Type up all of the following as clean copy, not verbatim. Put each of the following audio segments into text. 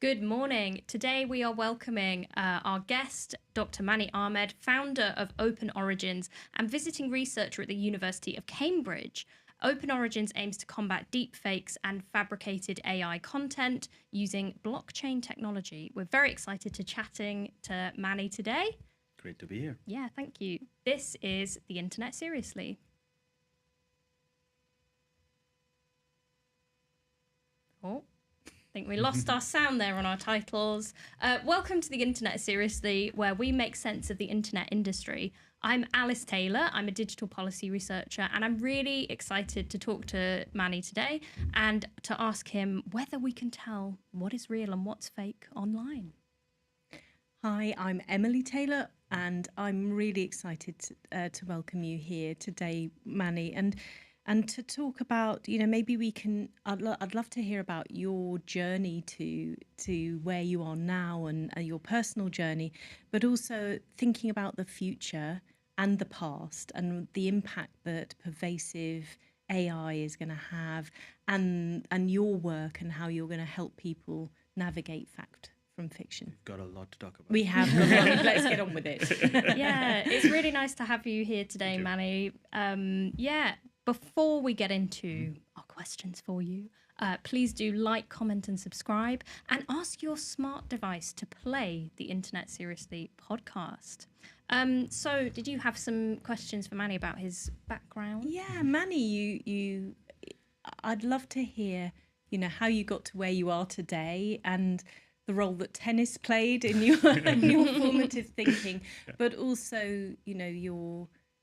Good morning. Today we are welcoming our guest, Dr. Manny Ahmed, founder of OpenOrigins and visiting researcher at the University of Cambridge. OpenOrigins aims to combat deepfakes and fabricated AI content using blockchain technology. We're very excited to chatting to Manny today. Great to be here. Yeah, thank you. This is The Internet Seriously. Oh. I think we lost our sound there on our titles. Welcome to The Internet Seriously, where we make sense of the internet industry. I'm Alice Taylor. I'm a digital policy researcher, and I'm really excited to talk to Manny today and to ask him whether we can tell what is real and what's fake online. Hi, I'm Emily Taylor, and I'm really excited to welcome you here today, Manny, and to talk about, maybe we can. I'd love to hear about your journey to where you are now and your personal journey, but also thinking about the future and the past and the impact that pervasive AI is going to have, and your work and how you're going to help people navigate fact from fiction. Got a lot to talk about. We have got a lot. Let's get on with it. Yeah, it's really nice to have you here today, Manny. Before we get into our questions for you, please do like, comment, and subscribe, and ask your smart device to play the Internet Seriously podcast. So, did you have some questions for Manny about his background? Yeah, Manny, I'd love to hear, how you got to where you are today and the role that tennis played in your formative thinking, but also,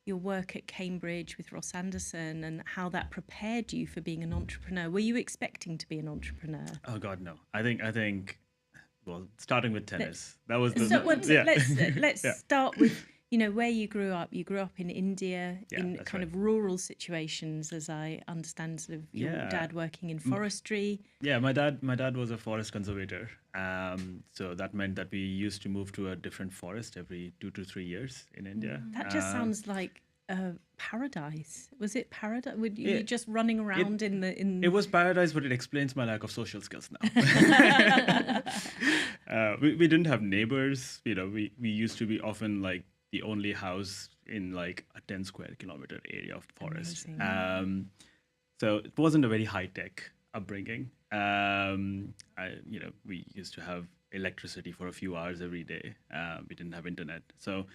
your work at Cambridge with Ross Anderson and how that prepared you for being an entrepreneur. Were you expecting to be an entrepreneur? Oh God, no. I think. Well, starting with tennis, that was the. So, let's start with where you grew up. You grew up in India in kind of rural situations, as I understand. Sort of your dad working in forestry. Yeah, my dad was a forest conservator. So that meant that we used to move to a different forest every 2 to 3 years in India. That just sounds like paradise. Was it paradise? Would you just running around in? It was paradise, but it explains my lack of social skills now. We didn't have neighbors. We used to be often like the only house in like a 10 square kilometer area of forest. So it wasn't a very high tech upbringing. We used to have electricity for a few hours every day. We didn't have internet. So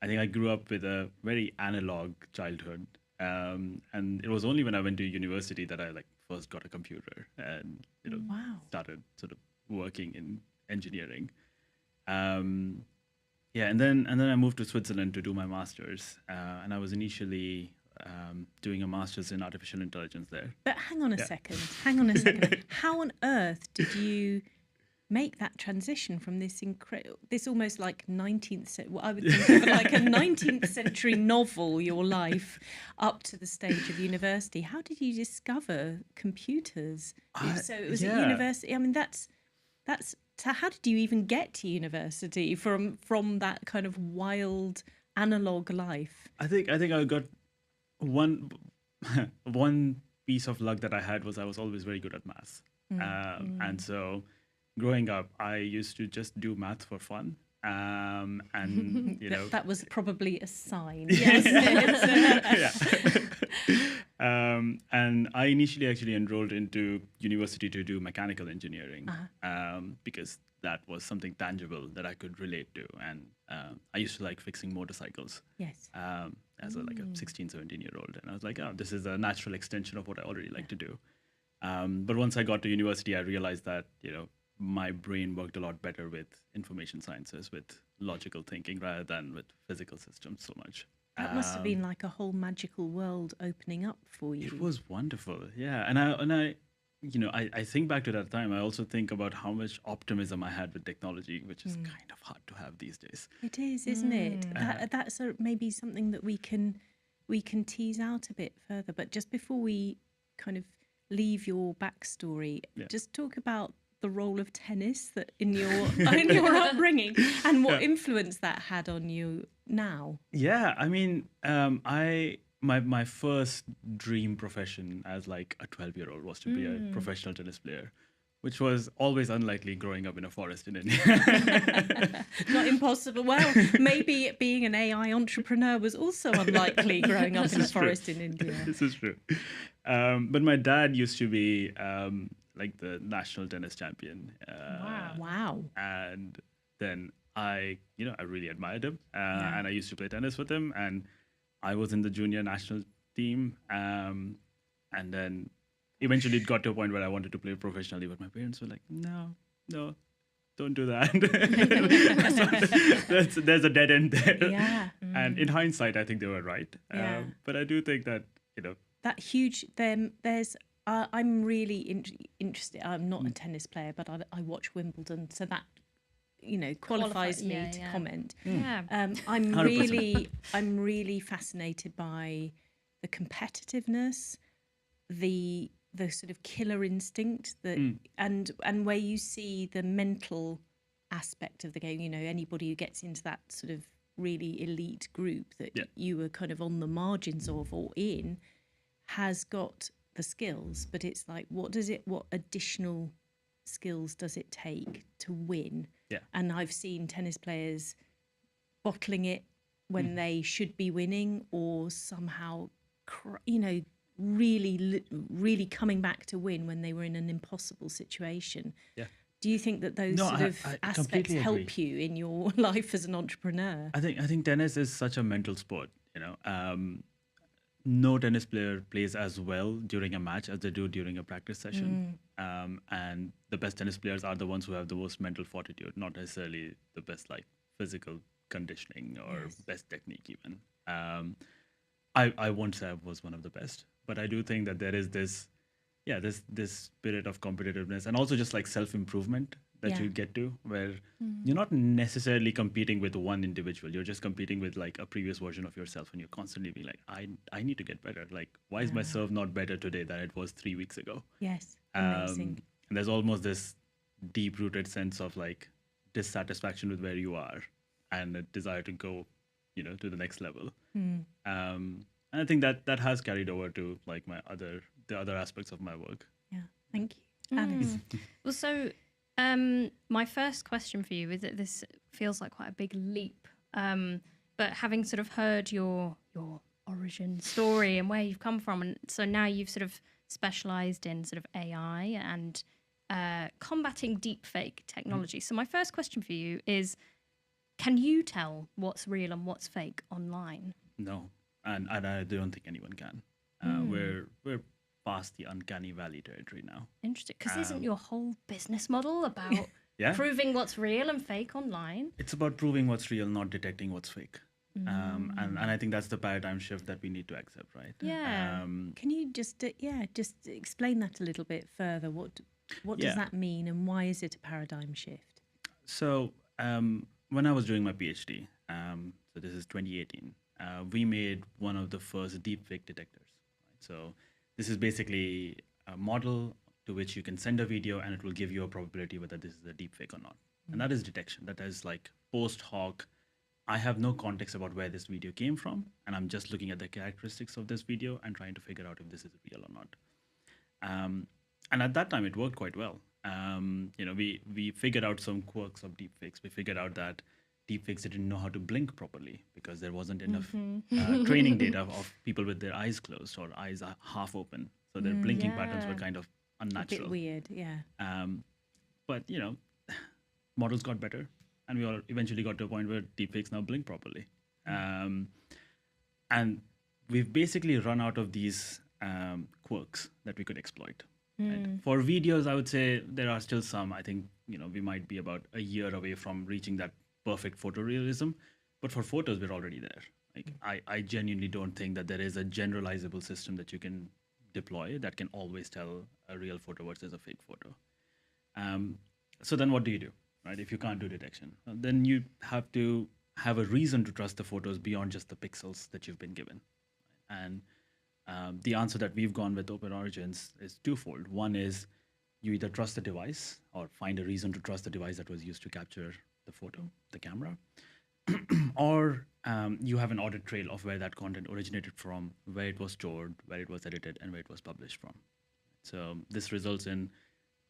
I think I grew up with a very analog childhood. And it was only when I went to university that I first got a computer and started sort of working in engineering. And then I moved to Switzerland to do my master's. And I was initially doing a master's in artificial intelligence there. But hang on a second. How on earth did you make that transition from this almost like 19th century, I would think of like a 19th century novel, your life, up to the stage of university? How did you discover computers? So it was at university. I mean, that's. So how did you even get to university from that kind of wild analog life? I think I got one piece of luck that I had was I was always very good at maths. And so growing up, I used to just do math for fun. And that was probably a sign. Yes. And I initially actually enrolled into university to do mechanical engineering because that was something tangible that I could relate to. And I used to like fixing motorcycles. Yes. As a 16, 17-year-old. And I was like, oh, this is a natural extension of what I already like to do. But once I got to university, I realized that, my brain worked a lot better with information sciences, with logical thinking rather than with physical systems so much. That must have been like a whole magical world opening up for you. It was wonderful, yeah. And I think back to that time. I also think about how much optimism I had with technology, which is kind of hard to have these days. It is, isn't it? That's maybe something that we can tease out a bit further. But just before we kind of leave your backstory, just talk about the role of tennis that in your upbringing and what influence that had on you now. Yeah, I mean, my first dream profession as like a 12-year-old was to be a professional tennis player. which was always unlikely growing up in a forest in India. Not impossible. Well, maybe being an AI entrepreneur was also unlikely growing up in a forest in India. This is true. But my dad used to be like the national tennis champion. Wow. And then I really admired him, and I used to play tennis with him, and I was in the junior national team, and then eventually it got to a point where I wanted to play professionally, but my parents were like, no, don't do that. There's a dead end there. Yeah. And in hindsight, I think they were right. Yeah. But I do think that, That huge, there's, I'm really interested. I'm not a tennis player, but I watch Wimbledon. So that, qualifies me to comment. Yeah. I'm 100%. really fascinated by the competitiveness, the sort of killer instinct that, and where you see the mental aspect of the game. Anybody who gets into that sort of really elite group that you were kind of on the margins of or in, has got the skills, but it's like, what additional skills does it take to win? Yeah. And I've seen tennis players bottling it when they should be winning, or somehow, really coming back to win when they were in an impossible situation. Yeah. Do you think that those No, sort of I aspects completely help agree. you in your life as an entrepreneur? I think tennis is such a mental sport. No tennis player plays as well during a match as they do during a practice session. And the best tennis players are the ones who have the most mental fortitude, not necessarily the best like physical conditioning or best technique even. I won't say I was one of the best, but I do think that there is this spirit of competitiveness and also just like self-improvement that you get to, where you're not necessarily competing with one individual. You're just competing with like a previous version of yourself, and you're constantly being like, I need to get better. Like, why is my serve not better today than it was 3 weeks ago? Yes, amazing. And there's almost this deep-rooted sense of like dissatisfaction with where you are and a desire to go, to the next level. And I think that has carried over to like the other aspects of my work. Yeah, thank you, Alice. Well, so my first question for you is that this feels like quite a big leap, but having sort of heard your origin story and where you've come from, and so now you've sort of specialized in sort of AI and combating deepfake technology. So my first question for you is, can you tell what's real and what's fake online? No, and I don't think anyone can. We're past the uncanny valley territory now. Interesting, because isn't your whole business model about Yeah, proving what's real and fake online? it's about proving what's real, not detecting what's fake. And I think that's the paradigm shift that we need to accept, right? Yeah. Can you just explain that a little bit further? What does that mean, and why is it a paradigm shift? So when I was doing my PhD, so this is 2018, we made one of the first deepfake detectors. Right? So this is basically a model to which you can send a video and it will give you a probability whether this is a deepfake or not. And that is detection. That is like post hoc. I have no context about where this video came from, and I'm just looking at the characteristics of this video and trying to figure out if this is real or not. And at that time, it worked quite well. We figured out some quirks of deepfakes. We figured out that deepfakes didn't know how to blink properly because there wasn't enough training data of people with their eyes closed or eyes are half open. So their blinking patterns were kind of A unnatural. bit weird, yeah. But, models got better, and we all eventually got to a point where deepfakes now blink properly. And we've basically run out of these quirks that we could exploit. Right? For videos, I would say there are still some. I think, we might be about a year away from reaching that perfect photorealism. But for photos, we're already there. Like, I genuinely don't think that there is a generalizable system that you can deploy that can always tell a real photo versus a fake photo. So then what do you do, right? If you can't do detection, then you have to have a reason to trust the photos beyond just the pixels that you've been given. And the answer that we've gone with OpenOrigins is twofold. One is you either trust the device or find a reason to trust the device that was used to capture the photo, the camera, or you have an audit trail of where that content originated from, where it was stored, where it was edited, and where it was published from. So this results in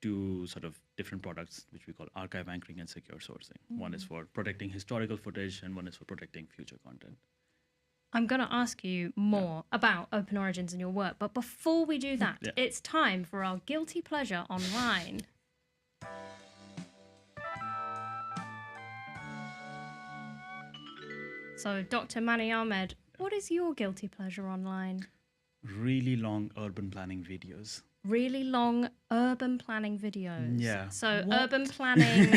two sort of different products, which we call archive anchoring and secure sourcing. One is for protecting historical footage, and one is for protecting future content. I'm going to ask you more about OpenOrigins and your work, but before we do that, it's time for our guilty pleasure online. So, Dr. Manny Ahmed, what is your guilty pleasure online? Really long urban planning videos. Really long urban planning videos. Yeah. So, urban planning,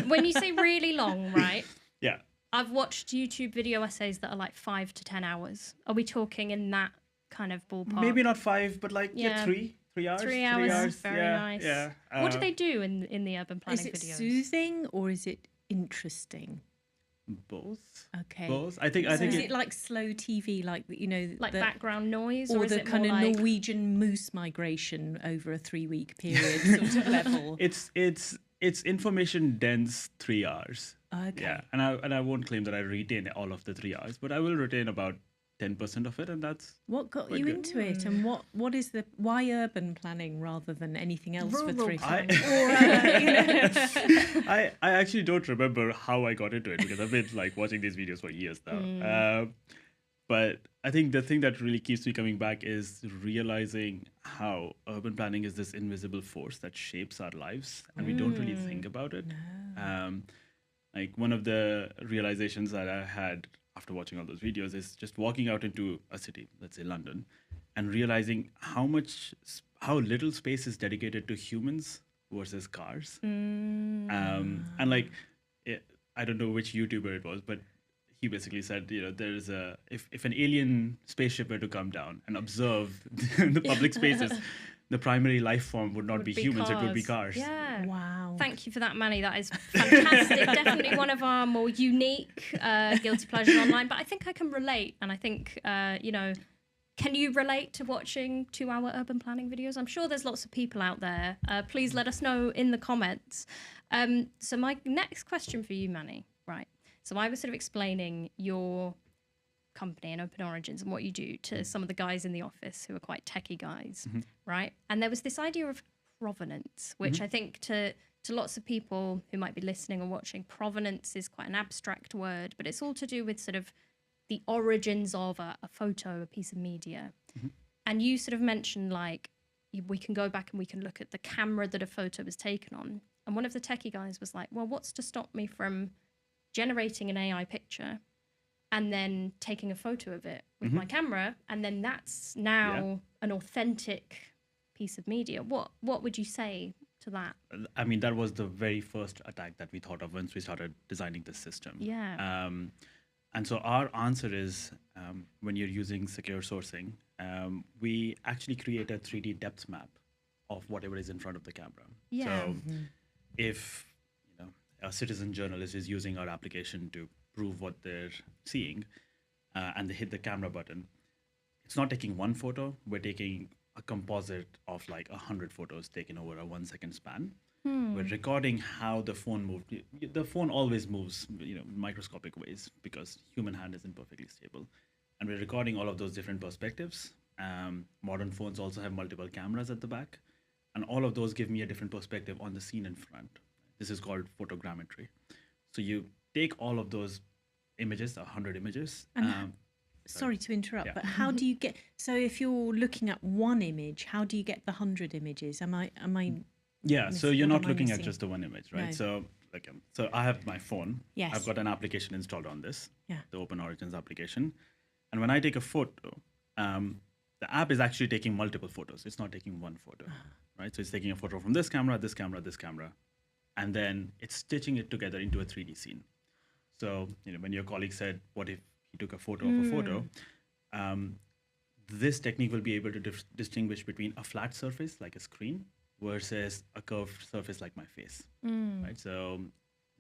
when you say really long, right? Yeah. I've watched YouTube video essays that are like 5 to 10 hours. Are we talking in that kind of ballpark? Maybe not 5, but like 3 hours. 3 hours. Very nice. Yeah. What do they do in the urban planning videos? Is it soothing or is it interesting? Both. Okay. Both. I think is it like slow TV, like like background noise, or is the it kind of more like... Norwegian moose migration over a 3-week period sort of level? It's information dense 3 hours. Okay. Yeah, and I won't claim that I retain all of the 3 hours, but I will retain about 10% of it, and that's what got quite you good. into it, and what is why urban planning rather than anything else Rural for 3 planning. I actually don't remember how I got into it because I've been like watching these videos for years now. But I think the thing that really keeps me coming back is realizing how urban planning is this invisible force that shapes our lives, and we don't really think about it. Like one of the realizations that I had after watching all those videos is just walking out into a city, let's say London, and realizing how little space is dedicated to humans versus cars. And like, I don't know which YouTuber it was, but he basically said, there's if an alien spaceship were to come down and observe the public spaces, the primary life form would not be humans, it would be cars. Yeah. Wow. Thank you for that, Manny. That is fantastic. Definitely one of our more unique guilty pleasures online. But I think I can relate. And I think, can you relate to watching 2-hour urban planning videos? I'm sure there's lots of people out there. Please let us know in the comments. So my next question for you, Manny, right? So I was sort of explaining your company and OpenOrigins and what you do to some of the guys in the office who are quite techie guys, right? And there was this idea of provenance, which I think to lots of people who might be listening or watching, provenance is quite an abstract word, but it's all to do with sort of the origins of a photo, a piece of media. And you sort of mentioned like, we can go back and we can look at the camera that a photo was taken on. And one of the techie guys was like, well, what's to stop me from generating an AI picture and then taking a photo of it with my camera, and then that's now an authentic piece of media. What would you say to that? I mean, that was the very first attack that we thought of once we started designing this system. Yeah. And so our answer is, when you're using secure sourcing, we actually create a 3D depth map of whatever is in front of the camera. Yeah. So if a citizen journalist is using our application to prove what they're seeing, and they hit the camera button, it's not taking one photo. We're taking a composite of like 100 photos taken over a 1-second span. We're recording how the phone moved. The phone always moves, microscopic ways because human hand isn't perfectly stable. And we're recording all of those different perspectives. Modern phones also have multiple cameras at the back. And all of those give me a different perspective on the scene in front. This is called photogrammetry. So you take all of those images, 100 images. And sorry to interrupt, but how do you get? So if you're looking at one image, how do you get the 100 images? Am I? Yeah. So you're not looking at missing? just the one image, right? No. So I have my phone. Yes. I've got an application installed on this. Yeah. The OpenOrigins application, and when I take a photo, the app is actually taking multiple photos. It's not taking one photo, right? So it's taking a photo from this camera, this camera, this camera. And then it's stitching it together into a 3D scene. So, when your colleague said, what if he took a photo of a photo? This technique will be able to distinguish between a flat surface, like a screen, versus a curved surface like my face, right? So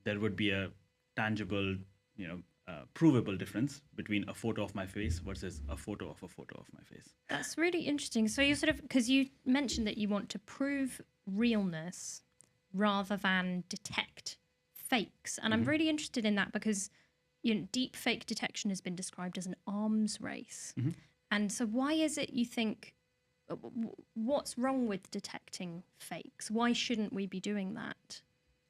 there would be a tangible, provable difference between a photo of my face versus a photo of my face. That's really interesting. So you sort of, because you mentioned that you want to prove realness rather than detect fakes. And I'm really interested in that because deep fake detection has been described as an arms race. And so why is it you think what's wrong with detecting fakes? Why shouldn't we be doing that?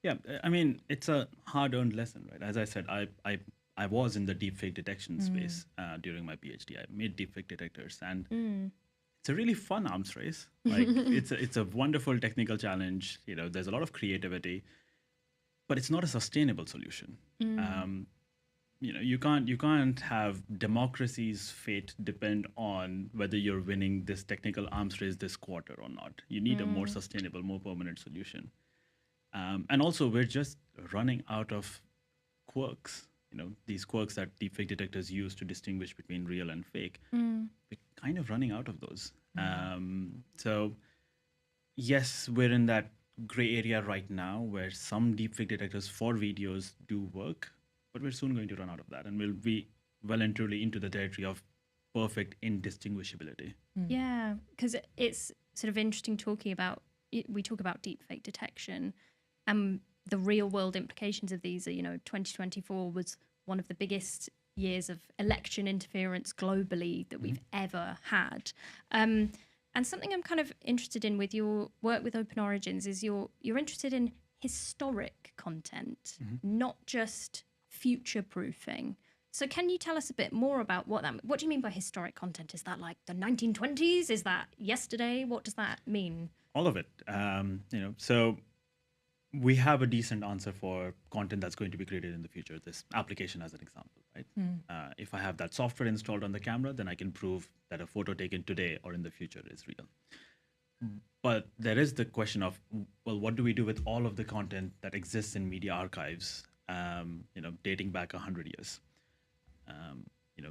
Yeah, I mean, it's a hard-earned lesson, right? As I said, I was in the deepfake detection space during my PhD. I made deepfake detectors, and it's a really fun arms race. Like, it's a wonderful technical challenge. There's a lot of creativity, but it's not a sustainable solution. You can't have democracy's fate depend on whether you're winning this technical arms race this quarter or not. You need a more sustainable, more permanent solution. And also, we're just running out of quirks. These quirks that deepfake detectors use to distinguish between real and fake. We're kind of running out of those. So, yes, we're in that gray area right now where some deepfake detectors for videos do work, but we're soon going to run out of that, and we'll be well and truly into the territory of perfect indistinguishability. Yeah, because it's sort of interesting talking about, we talk about deepfake detection, and the real world implications of these are, 2024 was one of the biggest years of election interference globally that we've ever had. And something I'm kind of interested in with your work with OpenOrigins is you're interested in historic content, not just future proofing. So can you tell us a bit more about what do you mean by historic content? Is that like the 1920s? Is that yesterday? What does that mean? All of it. So we have a decent answer for content that's going to be created in the future. This application as an example, right? If I have that software installed on the camera, then I can prove that a photo taken today or in the future is real. But there is the question of, well, what do we do with all of the content that exists in media archives, dating back 100 years?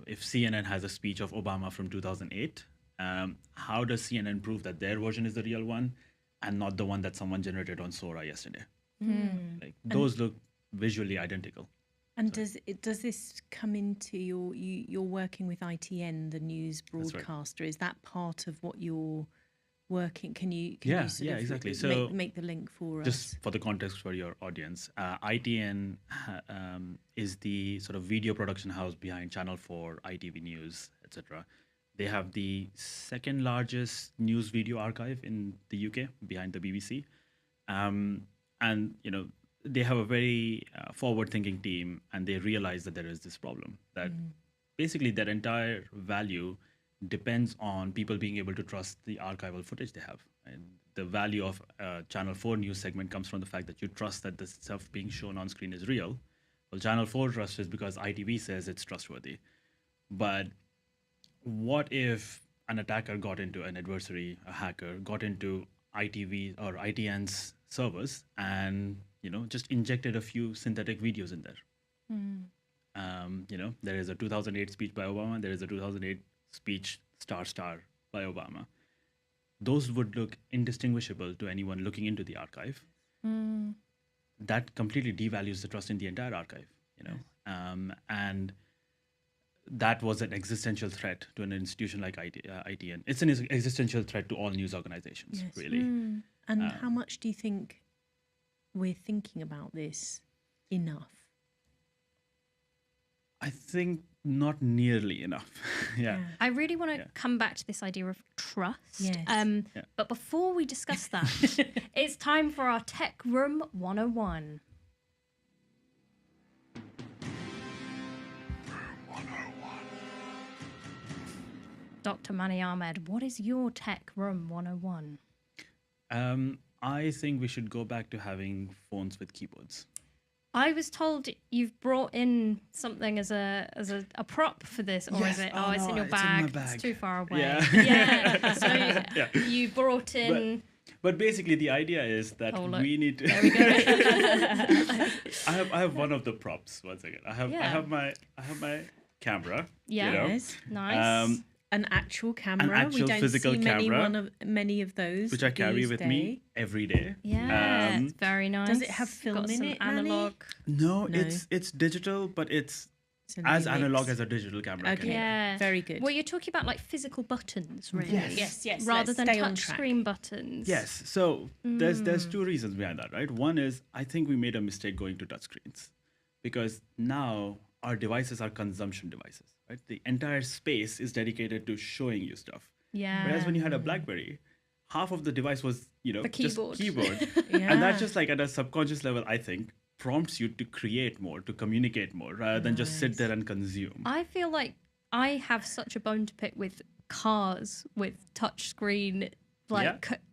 If CNN has a speech of Obama from 2008, how does CNN prove that their version is the real one and not the one that someone generated on Sora yesterday? Like, those look visually identical. And does this come into you're working with ITN, the news broadcaster? Right. Is that part of what you're working? Can you sort of exactly. So make the link for us? Just for the context for your audience, ITN is the sort of video production house behind Channel 4, ITV News, etc. They have the second largest news video archive in the UK behind the BBC. And, they have a very forward-thinking team, and they realize that there is this problem, that basically their entire value depends on people being able to trust the archival footage they have. And the value of Channel 4 news segment comes from the fact that you trust that the stuff being shown on screen is real. Well, Channel 4 trust is because ITV says it's trustworthy. But what if an attacker a hacker got into ITV or ITN's servers and, just injected a few synthetic videos in there? There is a 2008 speech by Obama. There is a 2008 speech star by Obama. Those would look indistinguishable to anyone looking into the archive. That completely devalues the trust in the entire archive, and that was an existential threat to an institution like ITN. It's an existential threat to all news organizations, really. And how much do you think we're thinking about this enough? I think not nearly enough. Yeah. I really want to come back to this idea of trust. Yes. But before we discuss that, it's time for our Tech Room 101. Dr. Manny Ahmed, what is your Tech Room 101? I think we should go back to having phones with keyboards. I was told you've brought in something as a prop for this, or is it? Oh, it's no, in your it's in bag. my bag. It's too far away. Yeah. So you brought in. But basically, the idea is that we need to. There we go. I have one of the props. Once again, I have my camera. Yeah. Nice. An actual camera. An actual we don't physical see camera, many of those, which I carry with me every day. Yeah, it's very nice. Does it have film in it? Analog. No, it's digital, but it's as analog as a digital camera. Okay, yeah, very good. Well, you're talking about like physical buttons, really. Yes. Rather than touchscreen buttons. Yes. So there's two reasons behind that, right? One is I think we made a mistake going to touchscreens, because now our devices are consumption devices, right? The entire space is dedicated to showing you stuff. Yeah. Whereas when you had a BlackBerry, half of the device was, The keyboard. just keyboard. Yeah. And that just like at a subconscious level, I think, prompts you to create more, to communicate more, rather than just sit Nice. there and consume. I feel like I have such a bone to pick with cars with touchscreen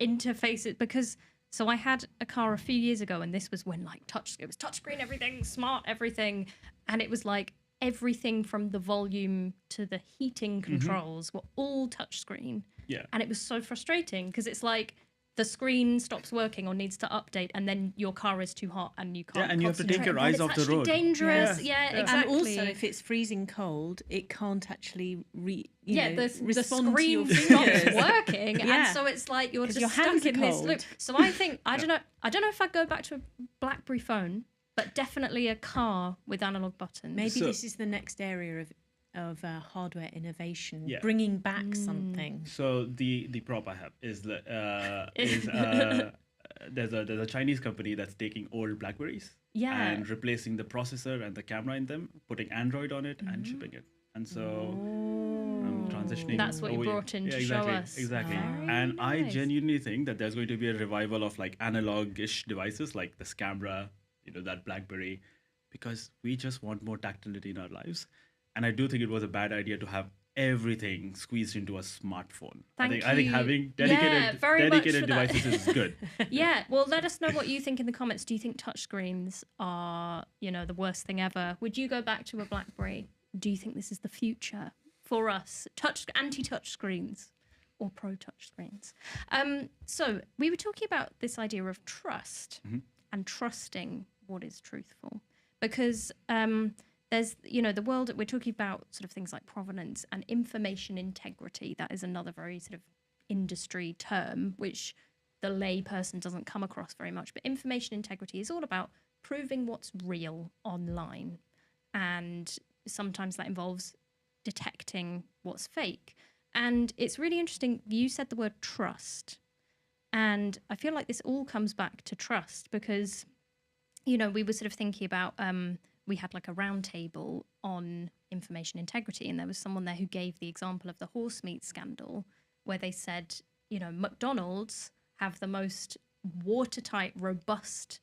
interfaces because so I had a car a few years ago and this was when like it was touchscreen everything, smart everything, and it was like everything from the volume to the heating controls were all touchscreen. Yeah. And it was so frustrating because it's like the screen stops working or needs to update and then your car is too hot and you can't Yeah, and you have to take your concentrate. eyes off the It's actually road. dangerous. Yeah. Yeah, Yeah. exactly. And also, if it's freezing cold, it can't actually the respond to your screen stops fingers. working, Yeah. and so it's like you're 'Cause just your stuck hands are in this cold. loop. So I think I don't know if I'd go back to a BlackBerry phone, but definitely a car with analog buttons. Maybe So- this is the next area of hardware innovation, Yeah. bringing back something. So the prop I have is there's a Chinese company that's taking old Blackberries Yeah. and replacing the processor and the camera in them, putting Android on it and shipping it. And so I'm transitioning. That's what you away- brought in to show exactly, us. Exactly. Very And I nice. genuinely think that there's going to be a revival of like analog-ish devices like this camera, that Blackberry, because we just want more tactility in our lives. And I do think it was a bad idea to have everything squeezed into a smartphone. I think you. having Yeah, dedicated very much dedicated for that. devices is good. Yeah, well, let us know what you think in the comments. Do you think touchscreens are, the worst thing ever? Would you go back to a BlackBerry? Do you think this is the future for us? Anti-touch screens or pro-touch screens? So we were talking about this idea of trust and trusting what is truthful, because there's, the world that we're talking about, sort of things like provenance and information integrity. That is another very sort of industry term, which the lay person doesn't come across very much. But information integrity is all about proving what's real online. And sometimes that involves detecting what's fake. And it's really interesting. You said the word trust. And I feel like this all comes back to trust because, we were sort of thinking about, we had like a round table on information integrity, and there was someone there who gave the example of the horse meat scandal, where they said, McDonald's have the most watertight, robust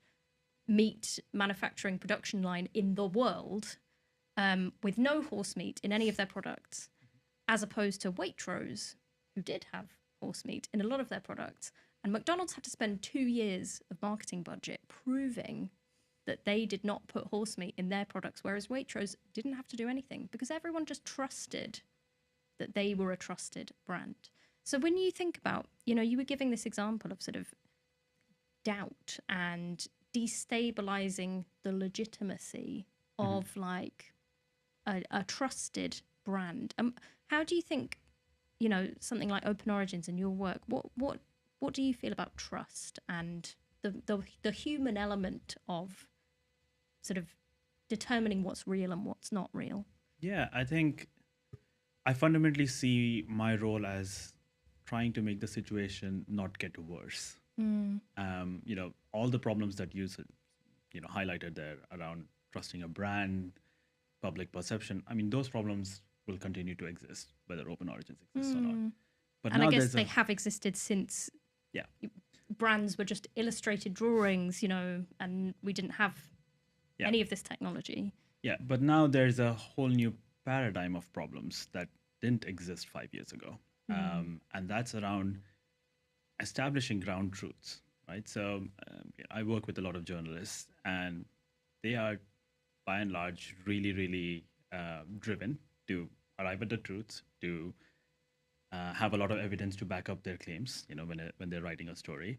meat manufacturing production line in the world, with no horse meat in any of their products, as opposed to Waitrose, who did have horse meat in a lot of their products. And McDonald's had to spend 2 years of marketing budget proving that they did not put horse meat in their products, whereas Waitrose didn't have to do anything because everyone just trusted that they were a trusted brand. So when you think about, you were giving this example of sort of doubt and destabilizing the legitimacy of like a trusted brand. How do you think, something like OpenOrigins and your work, what do you feel about trust and the human element of sort of determining what's real and what's not real? Yeah, I think I fundamentally see my role as trying to make the situation not get worse. All the problems that you highlighted there around trusting a brand, public perception. I mean, those problems will continue to exist, whether OpenOrigins exists or not. But And now I guess there's they have existed since brands were just illustrated drawings, and we didn't have any of this technology. Yeah, but now there's a whole new paradigm of problems that didn't exist 5 years ago. And that's around establishing ground truths, right? So I work with a lot of journalists, and they are, by and large, really, really driven to arrive at the truths, to have a lot of evidence to back up their claims, when they're writing a story.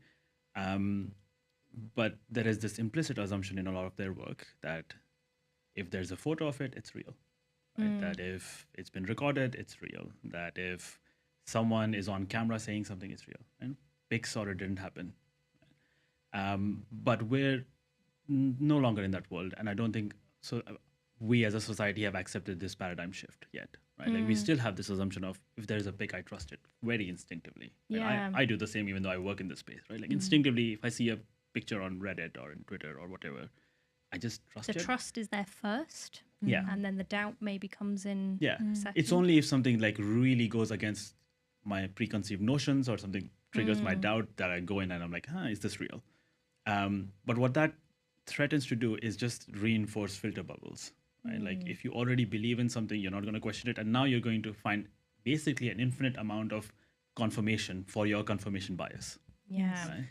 But there is this implicit assumption in a lot of their work that if there's a photo of it, it's real. Right? That if it's been recorded, it's real. That if someone is on camera saying something, it's real. And Pixar, it didn't happen. But we're no longer in that world, and I don't think so. We as a society have accepted this paradigm shift yet, right? Like we still have this assumption of if there's a pic, I trust it very instinctively. And Yeah. I do the same, even though I work in this space, right? Like instinctively, if I see a picture on Reddit or in Twitter or whatever, I just trust The it. trust is there first, Yeah. and then the doubt maybe comes in. Yeah. second. It's only if something like really goes against my preconceived notions or something triggers my doubt, that I go in and I'm like, is this real? But what that threatens to do is just reinforce filter bubbles, right? Like if you already believe in something, you're not going to question it. And now you're going to find basically an infinite amount of confirmation for your confirmation bias. Yeah. Right?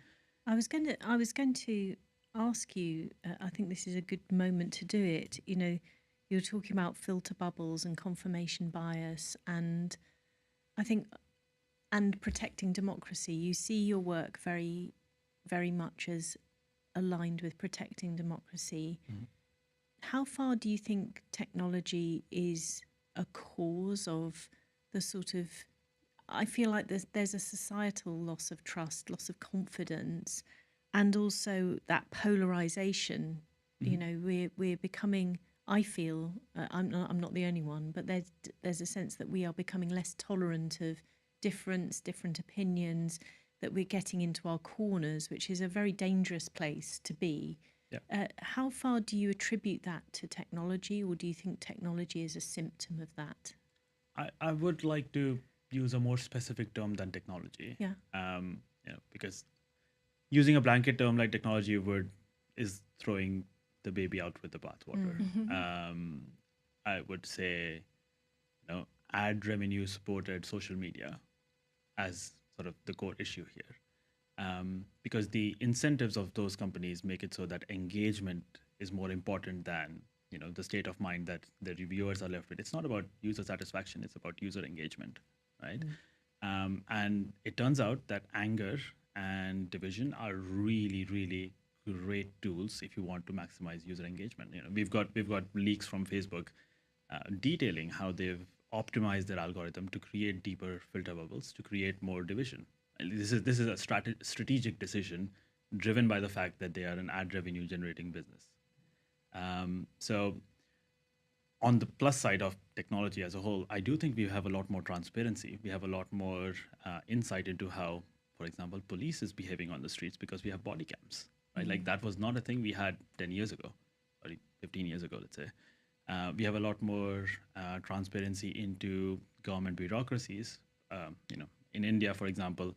I was going to ask you. I think this is a good moment to do it. You know, you're talking about filter bubbles and confirmation bias, and I think, and protecting democracy. You see your work very, very much as aligned with protecting democracy. How far do you think technology is a cause of the sort of, I feel like there's a societal loss of trust, loss of confidence, and also that polarization. You know, we're becoming, I feel, I'm not the only one, but there's a sense that we are becoming less tolerant of different opinions, that we're getting into our corners, which is a very dangerous place to be. Yeah. How far do you attribute that to technology, or do you think technology is a symptom of that? I would like to use a more specific term than technology. Yeah. Because using a blanket term like technology is throwing the baby out with the bathwater. I would say, ad revenue supported social media as sort of the core issue here. Because the incentives of those companies make it so that engagement is more important than the state of mind that the reviewers are left with. It's not about user satisfaction, it's about user engagement, right? And it turns out that anger and division are really, really great tools if you want to maximize user engagement. We've got leaks from Facebook detailing how they've optimized their algorithm to create deeper filter bubbles, to create more division. And this is a strategic decision driven by the fact that they are an ad revenue generating business. So on the plus side of technology as a whole, I do think we have a lot more transparency. We have a lot more insight into how, for example, police is behaving on the streets because we have body cams, right? Like that was not a thing we had 10 years ago, or 15 years ago, let's say. We have a lot more transparency into government bureaucracies. In India, for example,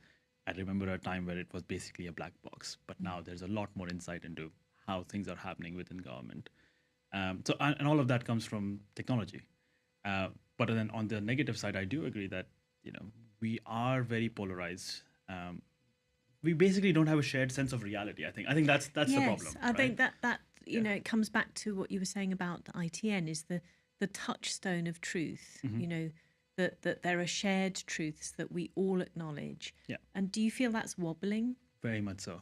I remember a time where it was basically a black box, but now there's a lot more insight into how things are happening within government. And all of that comes from technology. But then on the negative side, I do agree that we are very polarized. We basically don't have a shared sense of reality. I think that's the problem. I think that it comes back to what you were saying about the ITN is the touchstone of truth. That there are shared truths that we all acknowledge. Yeah. And do you feel that's wobbling? Very much so,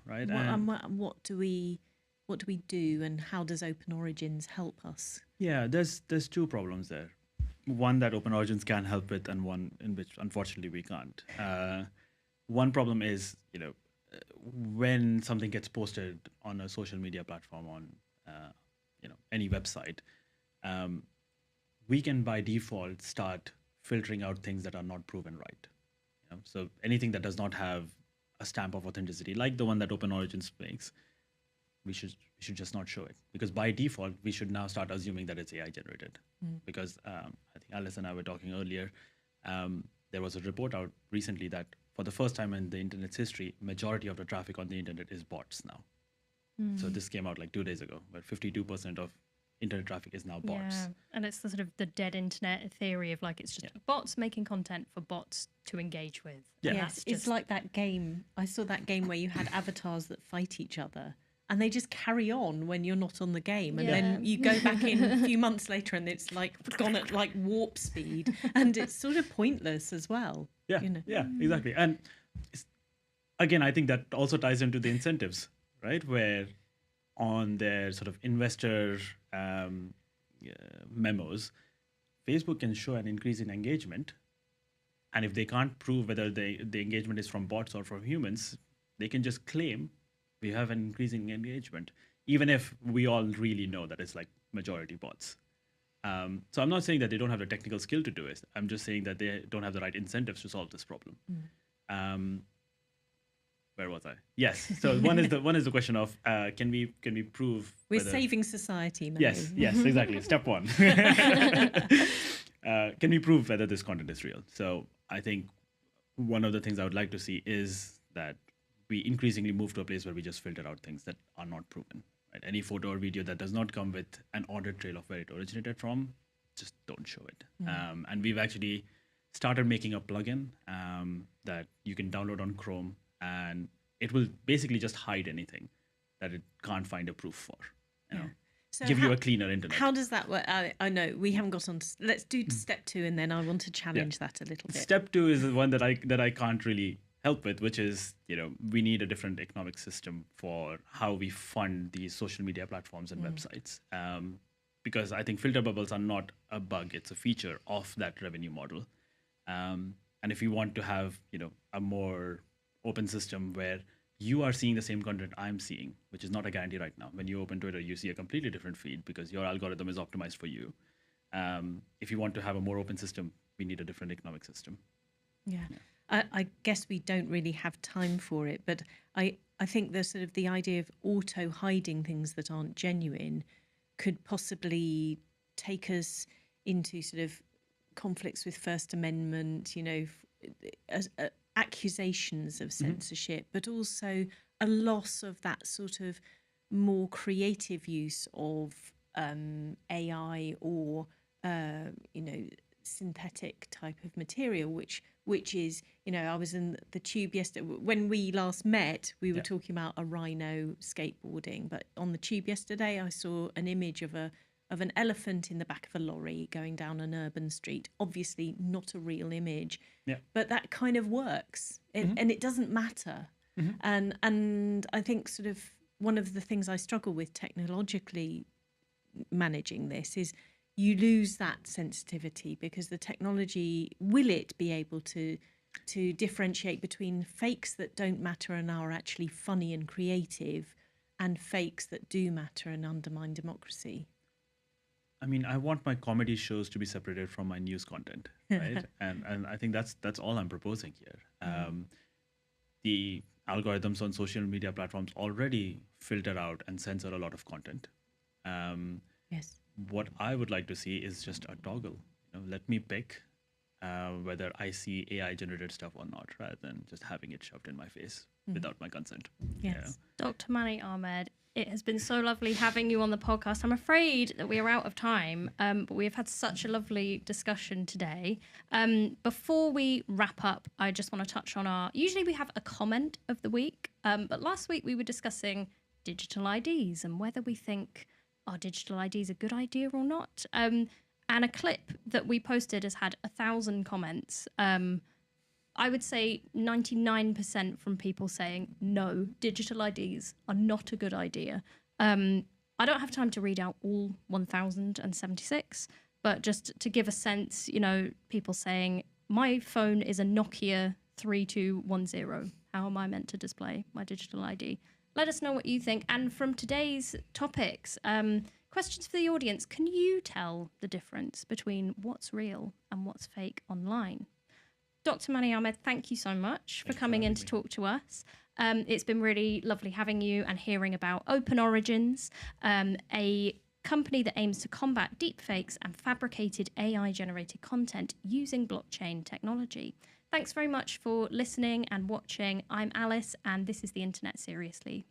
right? What do we do, and how does OpenOrigins help us? Yeah, there's two problems there. One that OpenOrigins can help with, and one in which unfortunately we can't. One problem is, when something gets posted on a social media platform, on any website, we can by default start filtering out things that are not proven right. So anything that does not have a stamp of authenticity, like the one that OpenOrigins makes, we should just not show it, because by default we should now start assuming that it's AI generated. Because I think Alice and I were talking earlier, there was a report out recently that for the first time in the internet's history, majority of the traffic on the internet is bots now. So this came out like 2 days ago, where 52% of internet traffic is now bots. Yeah, and it's the sort of the dead internet theory of like it's just bots making content for bots to engage with. Yeah. Yes, it's like that game. I saw that game where you had avatars that fight each other, and they just carry on when you're not on the game, and then you go back in a few months later and it's like gone at like warp speed, and it's sort of pointless as well. Yeah, exactly. And again, I think that also ties into the incentives, right? Where on their sort of investor memos, Facebook can show an increase in engagement, and if they can't prove whether the engagement is from bots or from humans, they can just claim we have an increasing engagement, even if we all really know that it's like majority bots. So I'm not saying that they don't have the technical skill to do it. I'm just saying that they don't have the right incentives to solve this problem. Where was I? Yes. So one is the question of can we prove we're saving society, Manny. Yes, exactly. Step one. Can we prove whether this content is real? So I think one of the things I would like to see is that we increasingly move to a place where we just filter out things that are not proven. Right? Any photo or video that does not come with an audit trail of where it originated from, just don't show it. And we've actually started making a plugin that you can download on Chrome, and it will basically just hide anything that it can't find a proof for. You know? So Give you a cleaner internet. How does that work? I know we haven't got on. Let's do step 2, and then I want to challenge that a little bit. Step 2 is the one that I can't really help with, which is, we need a different economic system for how we fund these social media platforms and websites. Because I think filter bubbles are not a bug; it's a feature of that revenue model. And if you want to have, a more open system where you are seeing the same content I'm seeing, which is not a guarantee right now. When you open Twitter, you see a completely different feed because your algorithm is optimized for you. If you want to have a more open system, we need a different economic system. Yeah. I guess we don't really have time for it, but I think the idea of auto hiding things that aren't genuine could possibly take us into sort of conflicts with First Amendment, accusations of censorship, but also a loss of that sort of more creative use of AI or synthetic type of material, which is, I was in the tube yesterday. When we last met, we were talking about a rhino skateboarding, but on the tube yesterday, I saw an image of an elephant in the back of a lorry going down an urban street. Obviously not a real image, but that kind of works, and it doesn't matter. And I think sort of one of the things I struggle with technologically managing this is you lose that sensitivity because the technology, will it be able to differentiate between fakes that don't matter and are actually funny and creative and fakes that do matter and undermine democracy? I mean, I want my comedy shows to be separated from my news content, right? and I think that's all I'm proposing here. The algorithms on social media platforms already filter out and censor a lot of content. Yes. What I would like to see is just a toggle. Let me pick whether I see AI generated stuff or not, rather than just having it shoved in my face without my consent. Yes. Dr. Manny Ahmed, it has been so lovely having you on the podcast. I'm afraid that we are out of time, but we have had such a lovely discussion today. Before we wrap up, I just want to touch on usually we have a comment of the week, but last week we were discussing digital IDs and whether we think are digital IDs a good idea or not. And a clip that we posted has had 1,000 comments. I would say 99% from people saying, no, digital IDs are not a good idea. I don't have time to read out all 1,076, but just to give a sense, people saying, my phone is a Nokia 3210. How am I meant to display my digital ID? Let us know what you think. And from today's topics, questions for the audience. Can you tell the difference between what's real and what's fake online? Dr. Manny Ahmed, thank you so much for coming in to talk to us. It's been really lovely having you and hearing about OpenOrigins, a company that aims to combat deepfakes and fabricated AI-generated content using blockchain technology. Thanks very much for listening and watching. I'm Alice, and this is The Internet Seriously.